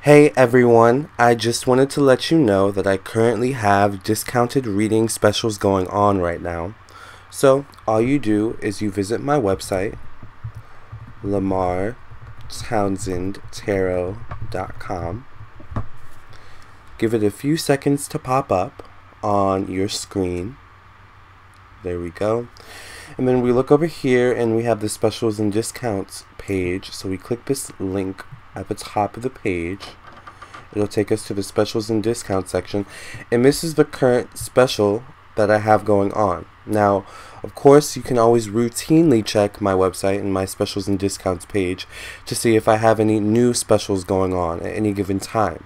Hey everyone, I just wanted to let you know that I currently have discounted reading specials going on right now. So all you do is you visit my website, lamarrtownsendtarot.com. Give it a few seconds to pop up on your screen. There we go. And then we look over here and we have the specials and discounts page. So we click this link at the top of the page. It'll take us to the specials and discounts section, and this is the current special that I have going on. Now, of course, you can always routinely check my website and my specials and discounts page to see if I have any new specials going on at any given time.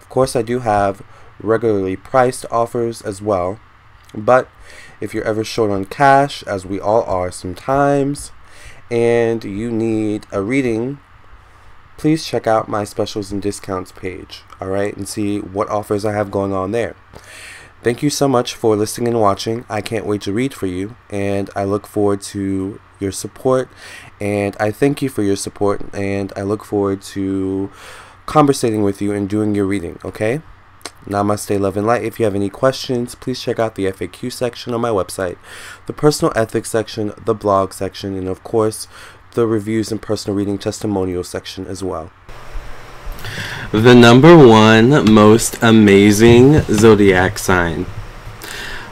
Of course, I do have regularly priced offers as well, but if you're ever short on cash, as we all are sometimes, and you need a reading, please check out my specials and discounts page, alright, and see what offers I have going on there. Thank you so much for listening and watching. I can't wait to read for you, and I look forward to your support, and I thank you for your support, and I look forward to conversating with you and doing your reading, okay? Namaste, love and light. If you have any questions, please check out the FAQ section on my website, the personal ethics section, the blog section, and of course, the reviews and personal reading testimonial section as well. The number one most amazing zodiac sign.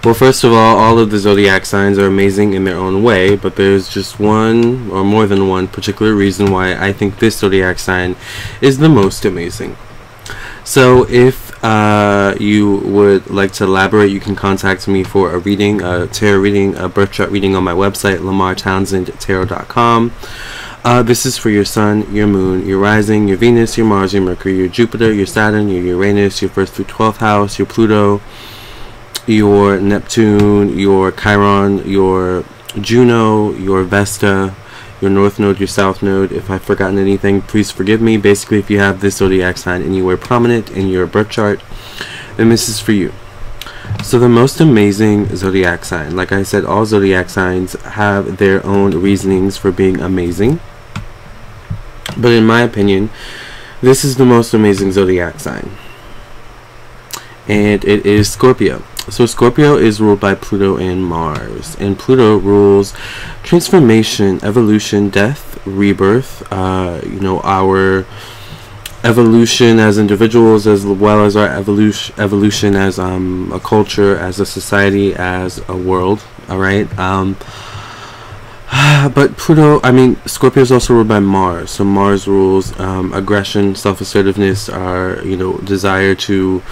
Well, first of all of the zodiac signs are amazing in their own way, but there's just one or more than one particular reason why I think this zodiac sign is the most amazing. So if you would like to elaborate, you can contact me for a reading, a tarot reading, a birth chart reading on my website, lamarrtownsendtarot.com. This is for your sun, your moon, your rising, your Venus, your Mars, your Mercury, your Jupiter, your Saturn, your Uranus, your 1st through 12th house, your Pluto, your Neptune, your Chiron, your Juno, your Vesta, your North Node, your South Node. If I've forgotten anything, please forgive me. Basically, if you have this zodiac sign anywhere prominent in your birth chart, then this is for you. So the most amazing zodiac sign, like I said, all zodiac signs have their own reasonings for being amazing. But in my opinion, this is the most amazing zodiac sign. And it is Scorpio. So Scorpio is ruled by Pluto and Mars, and Pluto rules transformation, evolution, death, rebirth, our evolution as individuals, as well as our evolution as a culture, as a society, as a world. All right. But Scorpio is also ruled by Mars. So Mars rules aggression, self-assertiveness, our desire to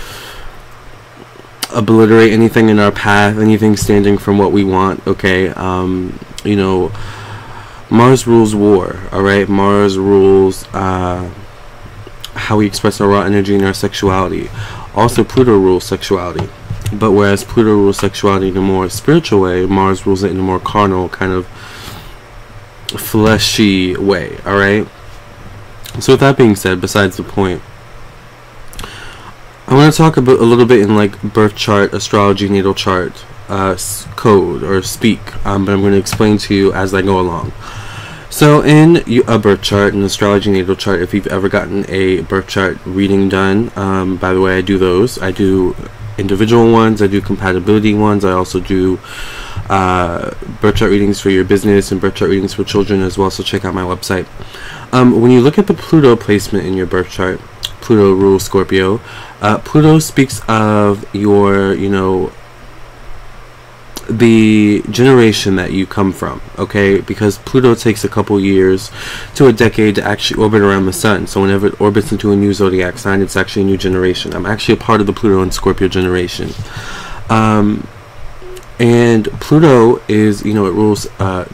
obliterate anything in our path, anything standing from what we want. Okay. Mars rules war. All right. Mars rules how we express our raw energy and our sexuality. Also, Pluto rules sexuality. But whereas Pluto rules sexuality in a more spiritual way, Mars rules it in a more carnal, kind of fleshy way. All right. So with that being said, besides the point, I want to talk about a little bit in like birth chart, astrology, natal chart, code or speak, but I'm going to explain to you as I go along. So in a birth chart, an astrology natal chart, if you've ever gotten a birth chart reading done, by the way, I do those. I do individual ones, I do compatibility ones, I also do birth chart readings for your business and birth chart readings for children as well, so check out my website. When you look at the Pluto placement in your birth chart, Pluto rules Scorpio. Pluto speaks of your, the generation that you come from, okay? Because Pluto takes a couple years to a decade to actually orbit around the sun. So whenever it orbits into a new zodiac sign, it's actually a new generation. I'm actually a part of the Pluto and Scorpio generation. And Pluto is, it rules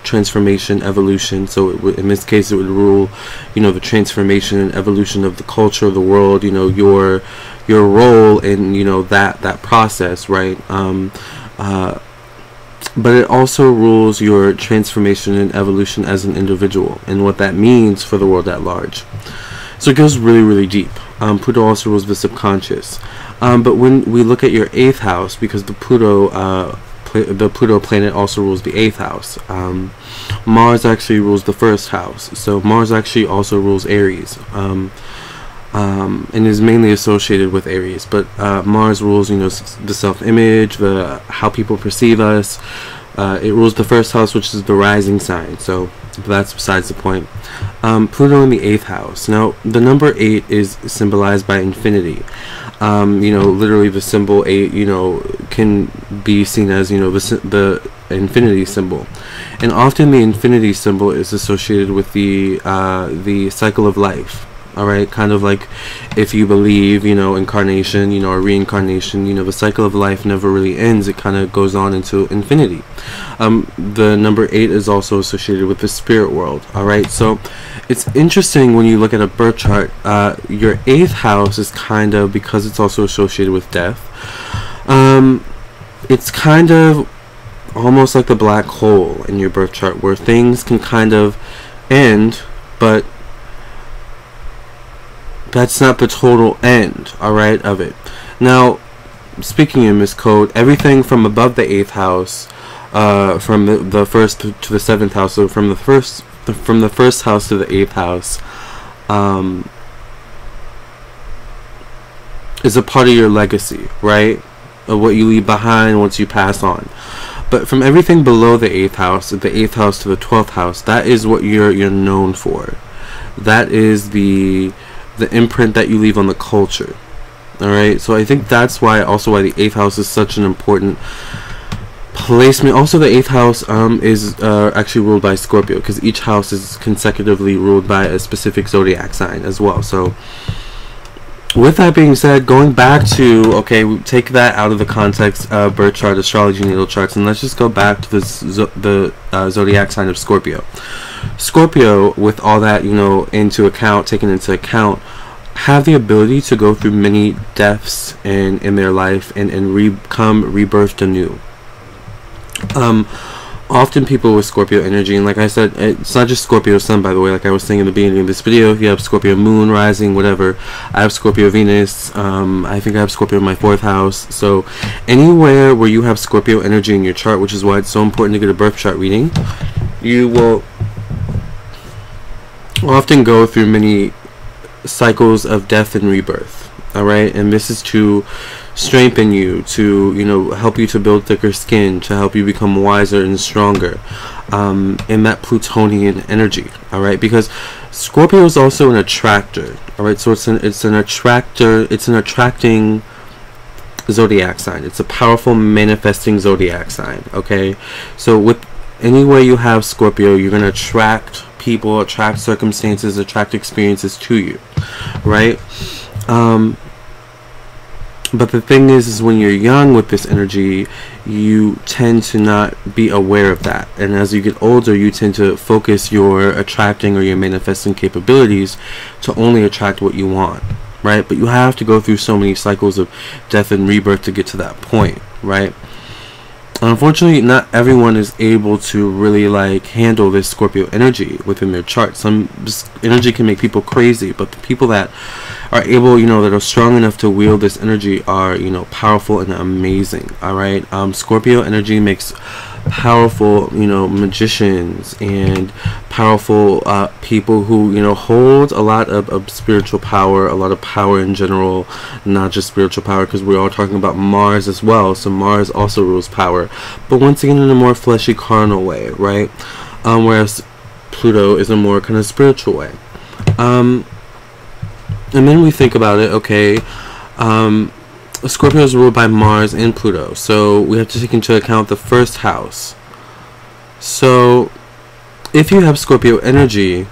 transformation, evolution. So in this case, it would rule, the transformation and evolution of the culture, of the world, your role in, that process, right? But it also rules your transformation and evolution as an individual and what that means for the world at large. So it goes really, really deep. Pluto also rules the subconscious. But when we look at your 8th house, because the Pluto planet also rules the 8th house, Mars actually rules the 1st house. So Mars actually also rules Aries. and is mainly associated with Aries. But Mars rules, you know, the self-image, the how people perceive us. It rules the first house, which is the rising sign. So that's besides the point. Pluto in the 8th house. Now, the number 8 is symbolized by infinity. You know, literally the symbol 8, you know, can be seen as, you know, the infinity symbol. And often the infinity symbol is associated with the cycle of life. Alright, kind of like if you believe, you know, incarnation, you know, or reincarnation, you know, the cycle of life never really ends. It kind of goes on into infinity. The number 8 is also associated with the spirit world. Alright, so it's interesting when you look at a birth chart. Your 8th house is kind of, because it's also associated with death, it's kind of almost like the black hole in your birth chart, where things can kind of end, but that's not the total end, alright, of it. Now, speaking in miscode, everything from above the 8th house, from the 1st to the 7th house, so from the first house to the 8th house, is a part of your legacy, right? Of what you leave behind once you pass on. But from everything below the 8th house, the 8th house to the 12th house, that is what you're known for. That is the imprint that you leave on the culture. Alright, so I think that's why the 8th house is such an important placement. Also, the 8th house is actually ruled by Scorpio, because each house is consecutively ruled by a specific zodiac sign as well. So with that being said, going back to, okay, we take that out of the context of birth chart, astrology, natal charts, and let's just go back to the zodiac sign of Scorpio. Scorpio, with all that, you know, taken into account, have the ability to go through many deaths in their life and become rebirthed anew. Often people with Scorpio energy, and like I said, it's not just Scorpio Sun, by the way, like I was saying in the beginning of this video. If you have Scorpio Moon, Rising, whatever, I have Scorpio Venus, I think I have Scorpio in my 4th house. So anywhere where you have Scorpio energy in your chart, which is why it's so important to get a birth chart reading, you will often go through many cycles of death and rebirth. Alright, and this is to strengthen you, to, you know, help you to build thicker skin, to help you become wiser and stronger in that Plutonian energy. Alright, because Scorpio is also an attractor. Alright, so it's an attracting zodiac sign. It's a powerful manifesting zodiac sign. Okay, so with any way you have Scorpio, you're going to attract people, attract circumstances, attract experiences to you, right? But the thing is when you're young with this energy, you tend to not be aware of that, and as you get older, you tend to focus your attracting or your manifesting capabilities to only attract what you want, right? But you have to go through so many cycles of death and rebirth to get to that point, right? Unfortunately, not everyone is able to really like handle this Scorpio energy within their chart. Some energy can make people crazy, but the people that are able, you know, that are strong enough to wield this energy are, you know, powerful and amazing. All right, Scorpio energy makes powerful, you know, magicians and powerful people who, you know, hold a lot of spiritual power, a lot of power in general, not just spiritual power, because we're all talking about Mars as well. So Mars also rules power, but once again in a more fleshy, carnal way, right? Whereas Pluto is a more kind of spiritual way. And then we think about it, okay, Scorpio is ruled by Mars and Pluto, so we have to take into account the first house. So if you have Scorpio energy,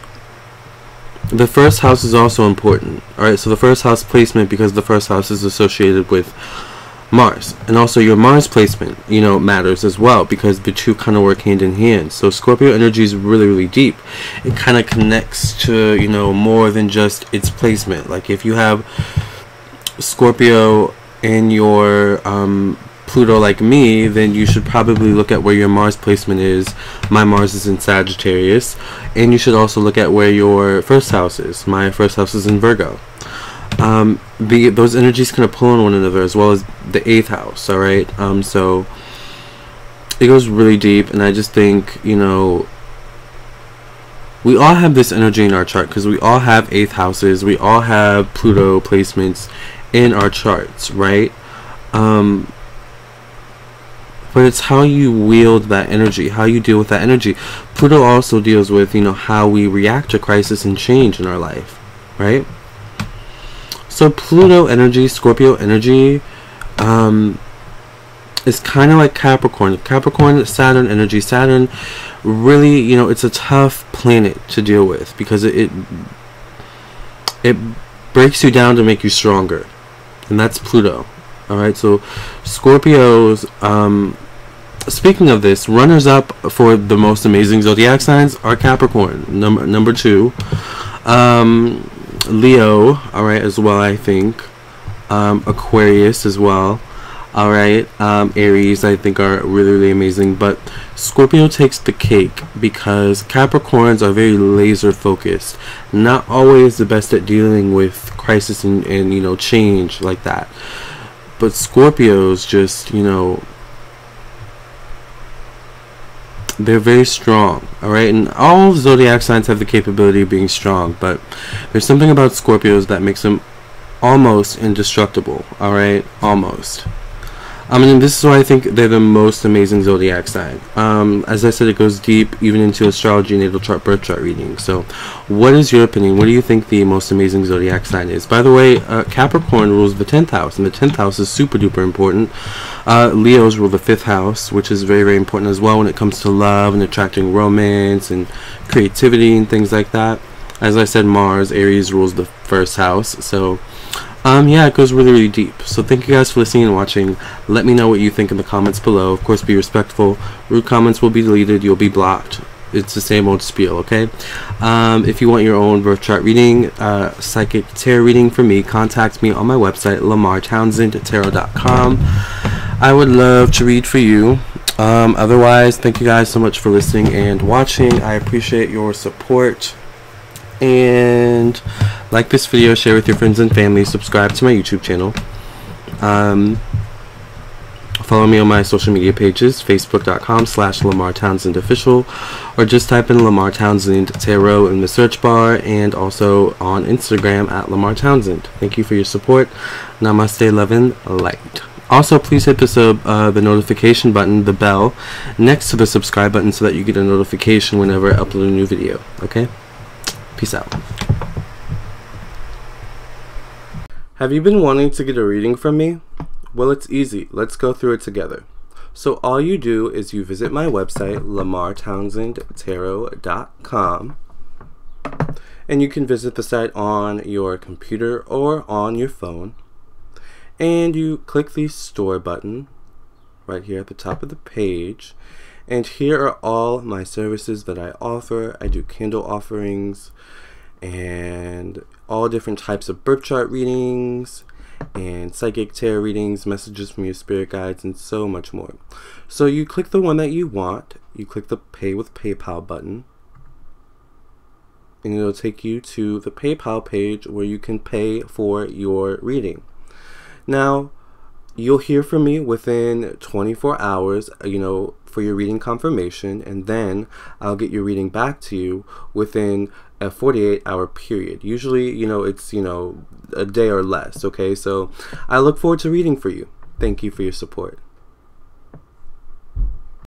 the first house is also important. Alright, so the first house placement, because the first house is associated with Mars, and also your Mars placement, you know, matters as well, because the two kind of work hand in hand. So Scorpio energy is really, really deep. It kind of connects to, you know, more than just its placement. Like if you have Scorpio in your Pluto like me, then you should probably look at where your Mars placement is. My Mars is in Sagittarius, and you should also look at where your first house is. My first house is in Virgo. Those energies kind of pull on one another, as well as the 8th house. All right, so it goes really deep, and I just think, you know, we all have this energy in our chart because we all have 8th houses. We all have Pluto placements in our charts, right? But it's how you wield that energy, how you deal with that energy. Pluto also deals with, you know, how we react to crisis and change in our life, right? So Pluto energy, Scorpio energy, is kind of like Capricorn. Capricorn, Saturn energy. Saturn, really, you know, it's a tough planet to deal with because it breaks you down to make you stronger, and that's Pluto. All right, so Scorpios. Speaking of this, runners up for the most amazing zodiac signs are Capricorn, number 2, Leo, all right, as well, I think, Aquarius as well, all right, Aries, I think, are really, really amazing, but Scorpio takes the cake because Capricorns are very laser focused, not always the best at dealing with crisis and you know, change like that, but Scorpios just, you know, they're very strong, alright? And all zodiac signs have the capability of being strong, but there's something about Scorpios that makes them almost indestructible, alright? Almost. I mean, this is why I think they're the most amazing zodiac sign. As I said, it goes deep even into astrology, natal chart, birth chart reading. So, what is your opinion? What do you think the most amazing zodiac sign is? By the way, Capricorn rules the 10th house, and the 10th house is super duper important. Leos rule the 5th house, which is very, very important as well when it comes to love and attracting romance and creativity and things like that. As I said, Mars, Aries rules the 1st house. So, yeah, it goes really, really deep. So thank you guys for listening and watching. Let me know what you think in the comments below. Of course, be respectful. Rude comments will be deleted. You'll be blocked. It's the same old spiel, okay? If you want your own birth chart reading, psychic tarot reading from me, contact me on my website, LamarrTownsendTarot.com. I would love to read for you. Otherwise, thank you guys so much for listening and watching. I appreciate your support. And like this video, share with your friends and family, subscribe to my YouTube channel, follow me on my social media pages, facebook.com/Lamarr Townsend official, or just type in Lamarr Townsend Tarot in the search bar, and also on Instagram at Lamarr Townsend. Thank you for your support. Namaste, love and light. Also, please hit the notification button, the bell, next to the subscribe button so that you get a notification whenever I upload a new video, okay? Peace out. Have you been wanting to get a reading from me? Well, it's easy. Let's go through it together. So all you do is you visit my website, LamarrTownsendTarot.com, and you can visit the site on your computer or on your phone, and you click the store button right here at the top of the page, and here are all my services that I offer. I do candle offerings and all different types of birth chart readings and psychic tarot readings, messages from your spirit guides, and so much more. So you click the one that you want, you click the Pay with PayPal button, and it'll take you to the PayPal page where you can pay for your reading. Now, you'll hear from me within 24 hours, you know, for your reading confirmation, and then I'll get your reading back to you within a 48-hour period. Usually, you know, it's, you know, a day or less, okay? So I look forward to reading for you. Thank you for your support.